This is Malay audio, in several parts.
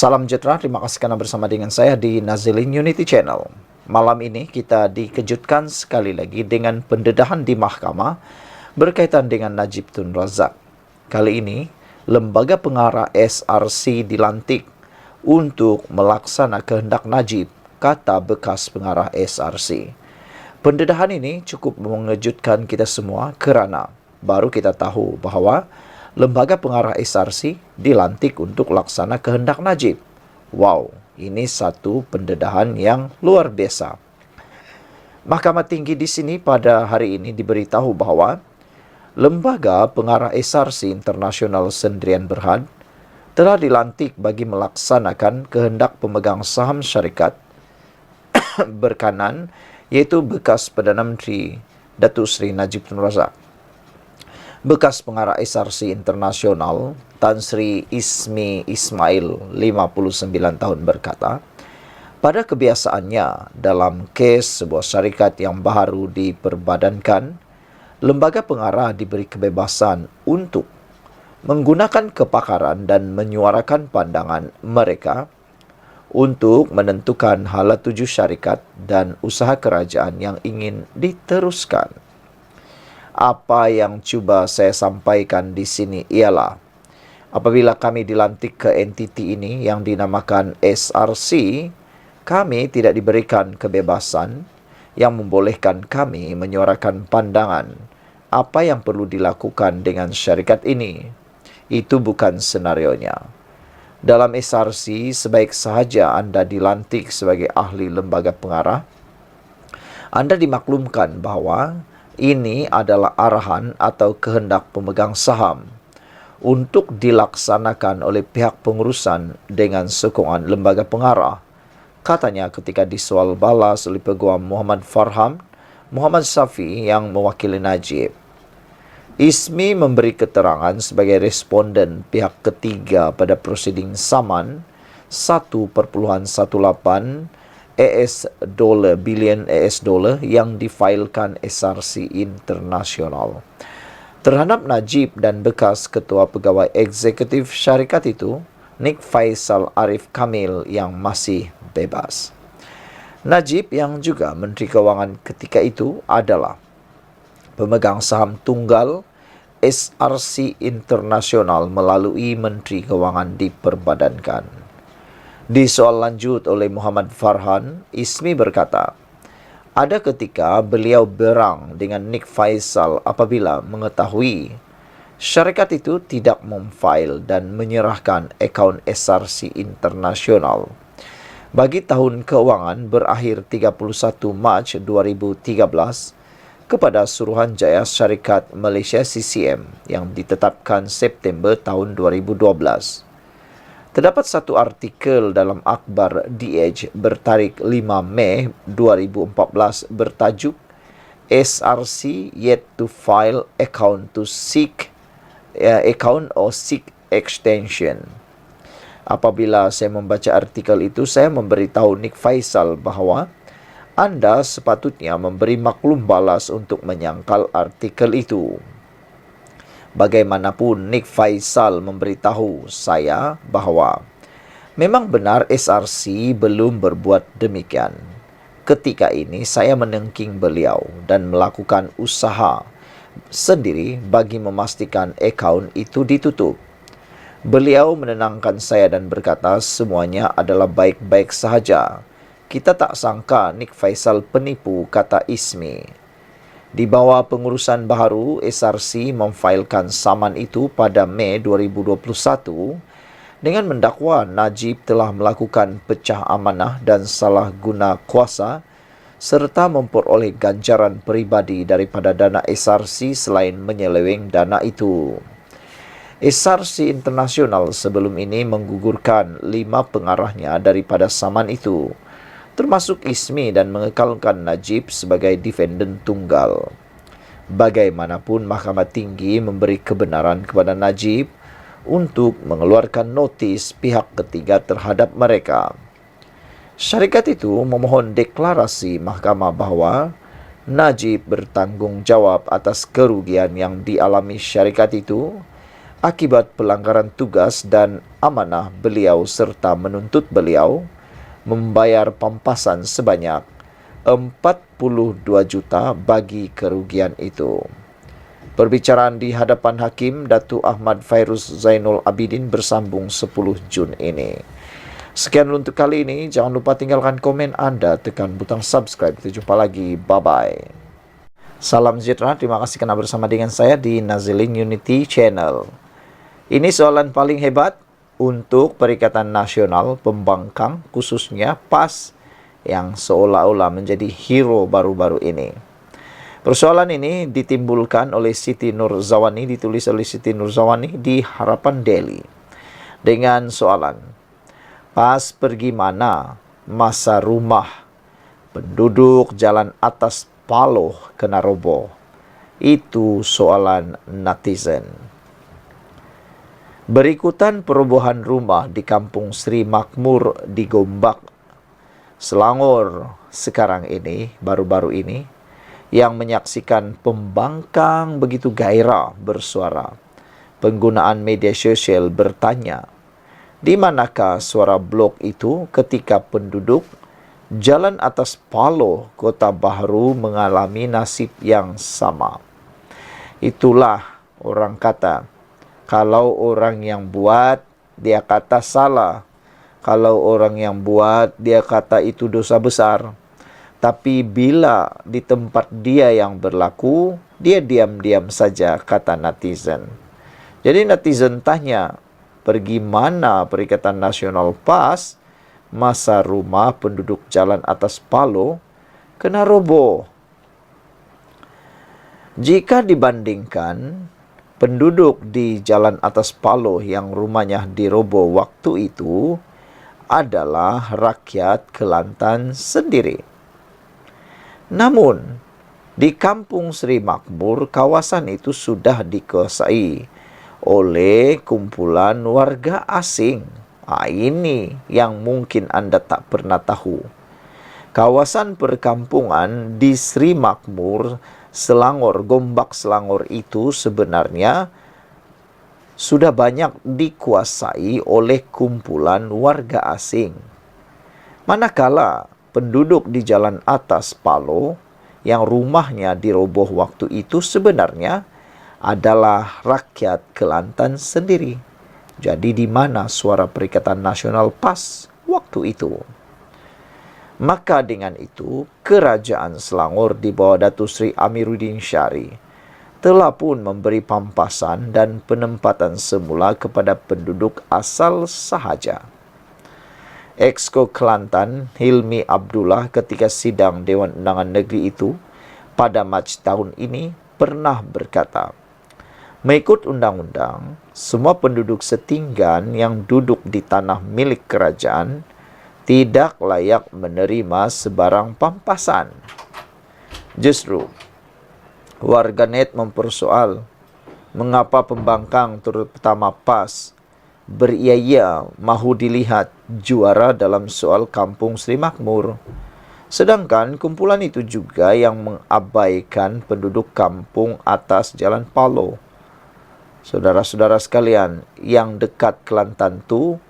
Salam sejahtera, terima kasih karena bersama dengan saya di Nazilin Unity Channel. Malam ini kita dikejutkan sekali lagi dengan pendedahan di mahkamah berkaitan dengan Najib Tun Razak. Kali ini, lembaga pengarah SRC dilantik untuk melaksana kehendak Najib, kata bekas pengarah SRC. Pendedahan ini cukup mengejutkan kita semua kerana baru kita tahu bahawa lembaga pengarah SRC dilantik untuk laksana kehendak Najib. Wow, ini satu pendedahan yang luar biasa. Mahkamah Tinggi di sini pada hari ini diberitahu bahawa lembaga pengarah SRC Internasional Sendirian Berhad telah dilantik bagi melaksanakan kehendak pemegang saham syarikat berkanan, iaitu bekas Perdana Menteri Datuk Seri Najib Tun Razak. Bekas pengarah SRC Internasional Tan Sri Ismi Ismail, 59 tahun berkata, pada kebiasaannya dalam kes sebuah syarikat yang baru diperbadankan, lembaga pengarah diberi kebebasan untuk menggunakan kepakaran dan menyuarakan pandangan mereka untuk menentukan hala tuju syarikat dan usaha kerajaan yang ingin diteruskan. Apa yang cuba saya sampaikan di sini ialah, apabila kami dilantik ke entiti ini yang dinamakan SRC, kami tidak diberikan kebebasan yang membolehkan kami menyuarakan pandangan apa yang perlu dilakukan dengan syarikat ini. Itu bukan senarionya. Dalam SRC, sebaik sahaja anda dilantik sebagai ahli lembaga pengarah, anda dimaklumkan bahawa ini adalah arahan atau kehendak pemegang saham untuk dilaksanakan oleh pihak pengurusan dengan sokongan lembaga pengarah, katanya ketika disoal balas oleh Peguam Muhammad Farham Muhammad Safi yang mewakili Najib. Ismi memberi keterangan sebagai responden pihak ketiga pada prosiding saman 1.18 bilion AS dollar yang difailkan SRC Internasional terhadap Najib dan bekas ketua pegawai eksekutif syarikat itu, Nik Faisal Arif Kamil, yang masih bebas. Najib yang juga Menteri Kewangan ketika itu adalah pemegang saham tunggal SRC Internasional melalui Menteri Kewangan diperbadankan. Disoal lanjut oleh Muhammad Farhan, Ismi berkata, ada ketika beliau berang dengan Nik Faisal apabila mengetahui syarikat itu tidak memfail dan menyerahkan akaun SRC Internasional bagi tahun keuangan berakhir 31 Mac 2013 kepada Suruhanjaya Syarikat Malaysia CCM yang ditetapkan September tahun 2012. Terdapat satu artikel dalam akhbar The Edge bertarikh 5 Mei 2014 bertajuk SRC Yet to File Account to Seek Account or Seek Extension. Apabila saya membaca artikel itu, saya memberitahu Nik Faisal bahawa anda sepatutnya memberi maklum balas untuk menyangkal artikel itu. Bagaimanapun, Nik Faisal memberitahu saya bahawa memang benar SRC belum berbuat demikian. Ketika ini saya menengking beliau dan melakukan usaha sendiri bagi memastikan akaun itu ditutup. Beliau menenangkan saya dan berkata semuanya adalah baik-baik sahaja. Kita tak sangka Nik Faisal penipu, kata Ismi. Di bawah pengurusan baharu, SRC memfailkan saman itu pada Mei 2021 dengan mendakwa Najib telah melakukan pecah amanah dan salah guna kuasa serta memperoleh ganjaran peribadi daripada dana SRC selain menyeleweng dana itu. SRC Internasional sebelum ini menggugurkan 5 pengarahnya daripada saman itu, termasuk Ismi, dan mengekalkan Najib sebagai defendant tunggal. Bagaimanapun, Mahkamah Tinggi memberi kebenaran kepada Najib untuk mengeluarkan notis pihak ketiga terhadap mereka. Syarikat itu memohon deklarasi mahkamah bahawa Najib bertanggungjawab atas kerugian yang dialami syarikat itu akibat pelanggaran tugas dan amanah beliau serta menuntut beliau membayar pampasan sebanyak 42 juta bagi kerugian itu. Perbicaraan di hadapan Hakim Datu Ahmad Fairuz Zainul Abidin bersambung 10 Jun ini. Sekian untuk kali ini. Jangan lupa tinggalkan komen Anda, tekan butang subscribe. Kita jumpa lagi. Bye-bye. Salam sejahtera. Terima kasih karena bersama dengan saya di Nazilin Unity Channel. Ini soalan paling hebat untuk Perikatan Nasional Pembangkang, khususnya PAS yang seolah-olah menjadi hero baru-baru ini. Persoalan ini ditimbulkan oleh Siti Nurzawani, ditulis oleh Siti Nurzawani di Harapan Daily. Dengan soalan, PAS pergi mana masa rumah penduduk jalan atas Paloh kena roboh? Itu soalan netizen. Berikutan perobohan rumah di Kampung Sri Makmur di Gombak, Selangor sekarang ini, baru-baru ini, yang menyaksikan pembangkang begitu gairah bersuara. Penggunaan media sosial bertanya, di manakah suara blog itu ketika penduduk jalan atas Paloh, Kota Bahru mengalami nasib yang sama? Itulah orang kata, kalau orang yang buat, dia kata salah. Kalau orang yang buat, dia kata itu dosa besar. Tapi bila di tempat dia yang berlaku, dia diam-diam saja, kata netizen. Jadi netizen tanya, pergi mana Perikatan Nasional PAS masa rumah penduduk jalan atas Paloh kena roboh? Jika dibandingkan, penduduk di jalan atas Paloh yang rumahnya diroboh waktu itu adalah rakyat Kelantan sendiri. Namun, di Kampung Sri Makmur, kawasan itu sudah dikuasai oleh kumpulan warga asing. Ini yang mungkin Anda tak pernah tahu. Kawasan perkampungan di Sri Makmur, Selangor, Gombak Selangor itu sebenarnya sudah banyak dikuasai oleh kumpulan warga asing. Manakala penduduk di jalan atas Paloh yang rumahnya diroboh waktu itu sebenarnya adalah rakyat Kelantan sendiri. Jadi di mana suara Perikatan Nasional PAS waktu itu? Maka dengan itu, Kerajaan Selangor di bawah Datuk Seri Amiruddin Syari telah pun memberi pampasan dan penempatan semula kepada penduduk asal sahaja. Exco Kelantan Hilmi Abdullah ketika sidang Dewan Undangan Negeri itu pada Mac tahun ini pernah berkata, mengikut undang-undang, semua penduduk setinggan yang duduk di tanah milik kerajaan tidak layak menerima sebarang pampasan. Justru, warganet mempersoal mengapa pembangkang terutama PAS beria-ia mahu dilihat juara dalam soal Kampung Sri Makmur. Sedangkan kumpulan itu juga yang mengabaikan penduduk kampung atas Jalan Paloh. Saudara-saudara sekalian, yang dekat Kelantan tu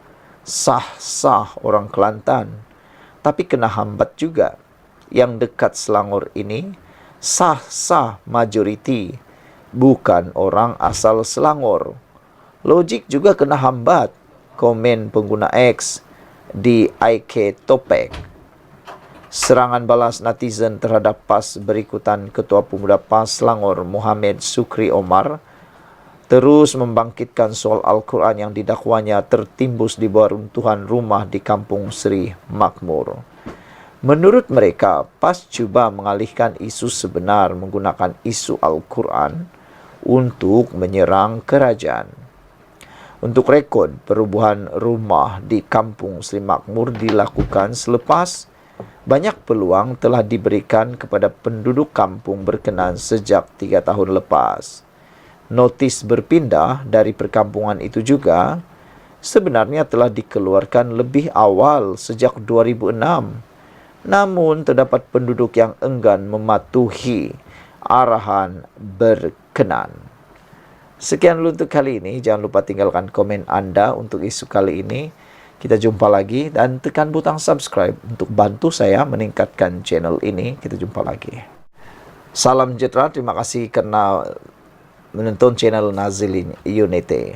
sah-sah orang Kelantan, tapi kena hambat juga. Yang dekat Selangor ini sah-sah majoriti, bukan orang asal Selangor. Logik juga kena hambat, komen pengguna X di IK Topek. Serangan balas netizen terhadap PAS berikutan Ketua Pemuda PAS Selangor Muhammad Sukri Omar terus membangkitkan soal Al-Quran yang didakwanya tertimbus di bawah runtuhan rumah di Kampung Sri Makmur. Menurut mereka, PAS cuba mengalihkan isu sebenar menggunakan isu Al-Quran untuk menyerang kerajaan. Untuk rekod, perubahan rumah di Kampung Sri Makmur dilakukan selepas banyak peluang telah diberikan kepada penduduk kampung berkenan sejak 3 tahun lepas. Notis berpindah dari perkampungan itu juga sebenarnya telah dikeluarkan lebih awal sejak 2006. Namun terdapat penduduk yang enggan mematuhi arahan berkenan. Sekian dulu untuk kali ini. Jangan lupa tinggalkan komen Anda untuk isu kali ini. Kita jumpa lagi dan tekan butang subscribe untuk bantu saya meningkatkan channel ini. Kita jumpa lagi. Salam sejahtera. Terima kasih karena menonton channel Nazil Unity.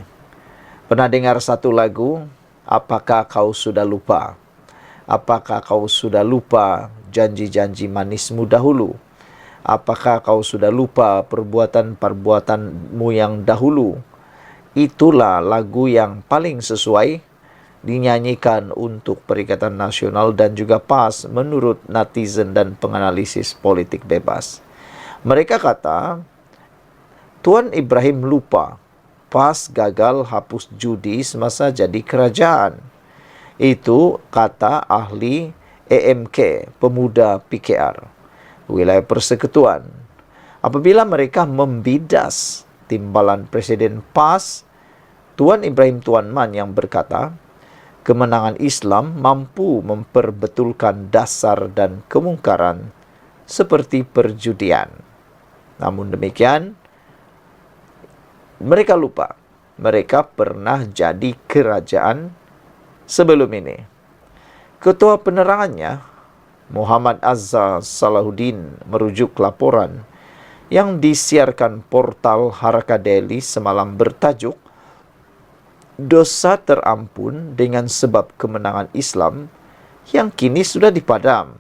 Pernah dengar satu lagu? Apakah kau sudah lupa? Apakah kau sudah lupa janji-janji manismu dahulu? Apakah kau sudah lupa perbuatan-perbuatanmu yang dahulu? Itulah lagu yang paling sesuai dinyanyikan untuk Perikatan Nasional dan juga PAS menurut netizen dan penganalisis politik bebas. Mereka kata, Tuan Ibrahim lupa, PAS gagal hapus judi semasa jadi kerajaan. Itu kata ahli EMK, pemuda PKR, wilayah persekutuan. Apabila mereka membidas timbalan Presiden PAS, Tuan Ibrahim Tuan Man yang berkata, kemenangan Islam mampu memperbetulkan dasar dan kemungkaran seperti perjudian. Namun demikian, mereka lupa, mereka pernah jadi kerajaan sebelum ini. Ketua penerangannya, Muhammad Azza Salahuddin, merujuk laporan yang disiarkan portal Haraka Daily semalam bertajuk Dosa terampun dengan sebab kemenangan Islam yang kini sudah dipadam.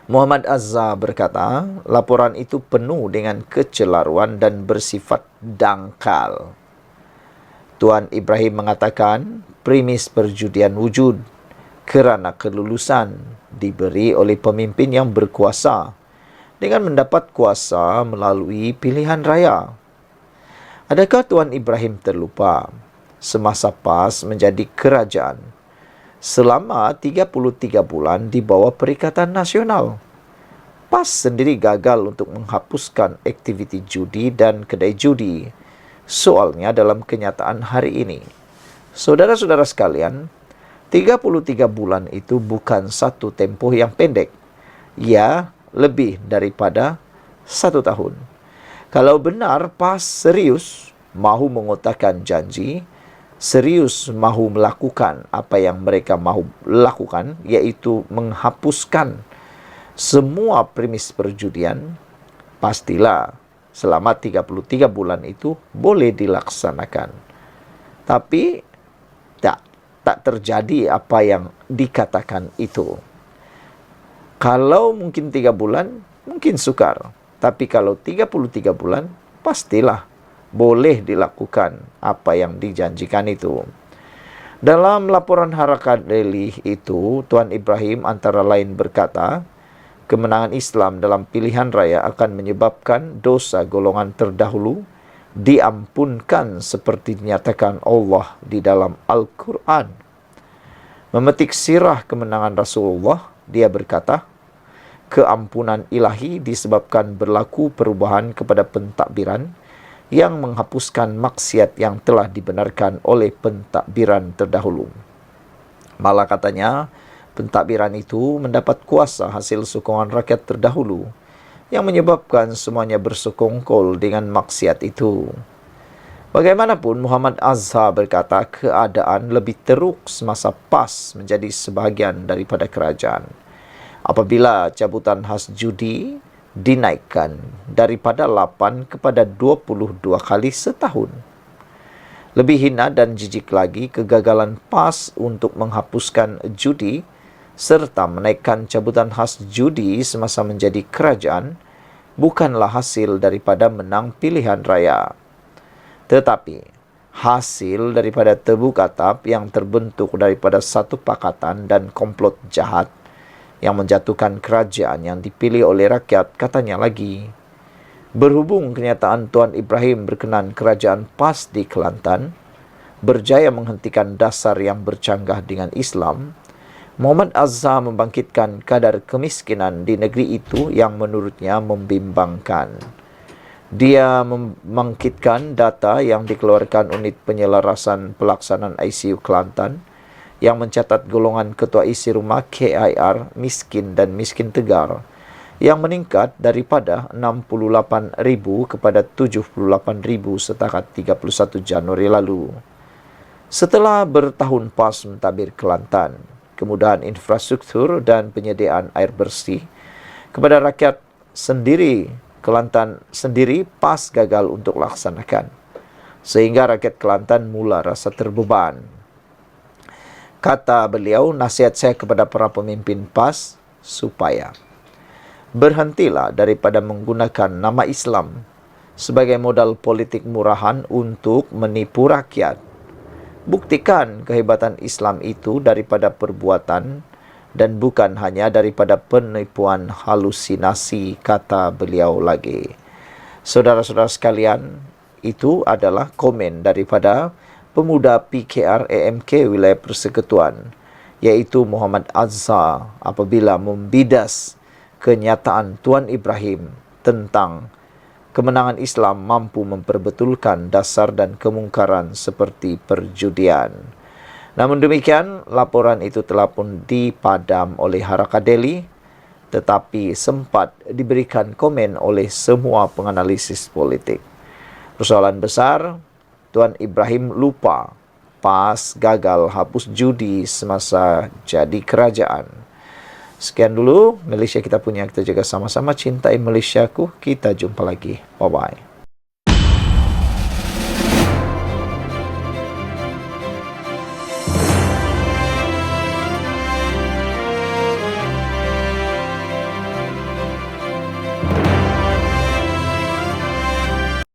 Muhammad Azza berkata, laporan itu penuh dengan kecelaruan dan bersifat dangkal. Tuan Ibrahim mengatakan, premis perjudian wujud kerana kelulusan diberi oleh pemimpin yang berkuasa dengan mendapat kuasa melalui pilihan raya. Adakah Tuan Ibrahim terlupa semasa PAS menjadi kerajaan selama 33 bulan di bawah Perikatan Nasional? PAS sendiri gagal untuk menghapuskan aktiviti judi dan kedai judi. Soalnya dalam kenyataan hari ini, saudara-saudara sekalian, 33 bulan itu bukan satu tempoh yang pendek. Ya, lebih daripada 1 tahun. Kalau benar PAS serius mahu mengotakkan janji, serius mahu melakukan apa yang mereka mahu lakukan, yaitu menghapuskan semua premis perjudian, pastilah selama 33 bulan itu boleh dilaksanakan. Tapi tak terjadi apa yang dikatakan itu. Kalau mungkin 3 bulan, mungkin sukar. Tapi kalau 33 bulan, pastilah boleh dilakukan apa yang dijanjikan itu. Dalam laporan Haraka Daily itu, Tuan Ibrahim antara lain berkata, kemenangan Islam dalam pilihan raya akan menyebabkan dosa golongan terdahulu diampunkan seperti dinyatakan Allah di dalam Al-Quran. Memetik sirah kemenangan Rasulullah, dia berkata, keampunan ilahi disebabkan berlaku perubahan kepada pentadbiran yang menghapuskan maksiat yang telah dibenarkan oleh pentadbiran terdahulu. Malah katanya, pentadbiran itu mendapat kuasa hasil sokongan rakyat terdahulu yang menyebabkan semuanya bersekongkol dengan maksiat itu. Bagaimanapun, Muhammad Azza berkata keadaan lebih teruk semasa PAS menjadi sebahagian daripada kerajaan. Apabila cabutan khas judi dinaikkan daripada 8 kepada 22 kali setahun. Lebih hina dan jijik lagi kegagalan PAS untuk menghapuskan judi serta menaikkan cabutan khas judi semasa menjadi kerajaan bukanlah hasil daripada menang pilihan raya, tetapi hasil daripada tebuk atap yang terbentuk daripada satu pakatan dan komplot jahat yang menjatuhkan kerajaan yang dipilih oleh rakyat. Katanya lagi, berhubung kenyataan Tuan Ibrahim berkenan kerajaan PAS di Kelantan berjaya menghentikan dasar yang bercanggah dengan Islam, Muhammad Azza membangkitkan kadar kemiskinan di negeri itu yang menurutnya membimbangkan. Dia membangkitkan data yang dikeluarkan Unit Penyelarasan Pelaksanaan ICU Kelantan yang mencatat golongan ketua isi rumah KIR miskin dan miskin tegar yang meningkat daripada 68.000 kepada 78.000 setakat 31 Januari lalu. Setelah bertahun pas mentadbir Kelantan, kemudahan infrastruktur dan penyediaan air bersih kepada rakyat sendiri, Kelantan sendiri pas gagal untuk laksanakan, sehingga rakyat Kelantan mula rasa terbeban. Kata beliau, nasihat saya kepada para pemimpin PAS supaya berhentilah daripada menggunakan nama Islam sebagai modal politik murahan untuk menipu rakyat. Buktikan kehebatan Islam itu daripada perbuatan dan bukan hanya daripada penipuan halusinasi, kata beliau lagi. Saudara-saudara sekalian, itu adalah komen daripada pemuda PKR AMK wilayah Persekutuan, yaitu Muhammad Azza, apabila membidas kenyataan Tuan Ibrahim tentang kemenangan Islam mampu memperbetulkan dasar dan kemungkaran seperti perjudian. Namun demikian, laporan itu telah pun dipadam oleh Haraka Delhi, tetapi sempat diberikan komen oleh semua penganalisis politik. Persoalan besar, Tuan Ibrahim lupa PAS gagal hapus judi semasa jadi kerajaan. Sekian dulu Malaysia kita punya, kita jaga sama-sama, cintai Malaysiaku. Kita jumpa lagi. Bye-bye.